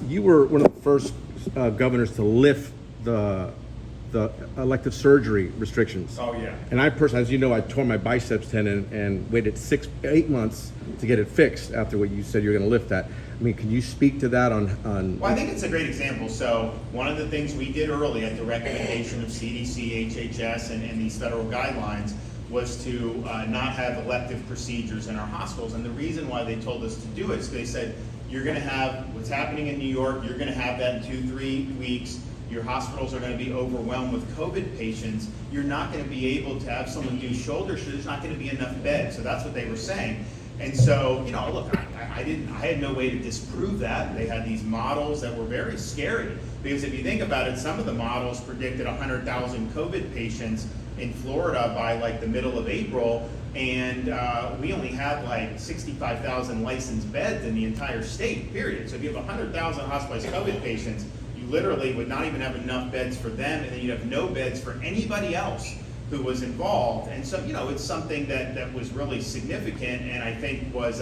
You were one of the first governors to lift the elective surgery restrictions. Oh, yeah. And I personally, as you know, I tore my biceps tendon and waited 8 months to get it fixed after what you said you were going to lift that. I mean, can you speak to that on? Well, I think it's a great example. So one of the things we did early at the recommendation of CDC, HHS, and these federal guidelines was to not have elective procedures in our hospitals. And the reason why they told us to do it is they said, you're going to have what's happening in New York, you're going to have that in 2-3 weeks. Your hospitals are going to be overwhelmed with COVID patients. You're not going to be able to have someone do shoulder surgery. There's not going to be enough beds. So that's what they were saying. And so, you know, look, I had no way to disprove that. They had these models that were very scary because if you think about it, some of the models predicted 100,000 COVID patients in Florida by like the middle of April, and we only have like 65,000 licensed beds in the entire state, period. So if you have 100,000 hospitalized COVID patients, you literally would not even have enough beds for them, and then you'd have no beds for anybody else who was involved. And so, you know, it's something that was really significant, and I think was,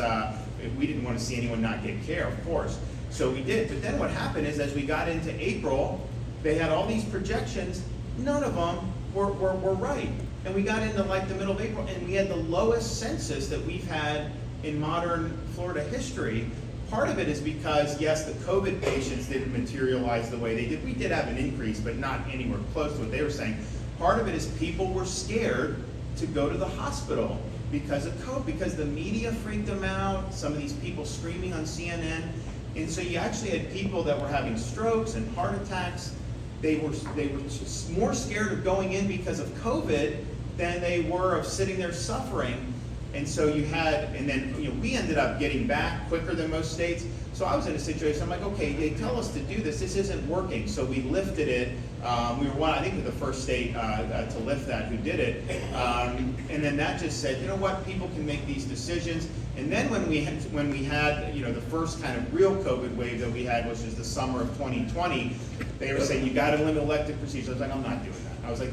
we didn't want to see anyone not get care, of course. So we did, but then what happened is as we got into April, they had all these projections, none of them were right. And we got into like the middle of April, and we had the lowest census that we've had in modern Florida history. Part of it is because, yes, the COVID patients didn't materialize the way they did. We did have an increase, but not anywhere close to what they were saying. Part of it is people were scared to go to the hospital because of COVID, because the media freaked them out, some of these people screaming on CNN. And so you actually had people that were having strokes and heart attacks. They were more scared of going in because of COVID than they were of sitting there suffering. And so you had, and then we ended up getting back quicker than most states. So I was in a situation, I'm like, okay, they tell us to do this isn't working. So we lifted it. We were I think the first state to lift that who did it. And then that just said, you know what, people can make these decisions. And then when we had the first kind of real COVID wave that we had, which is the summer of 2020, they were saying, you got to limit elective procedures. I was like, I'm not doing that. I was like,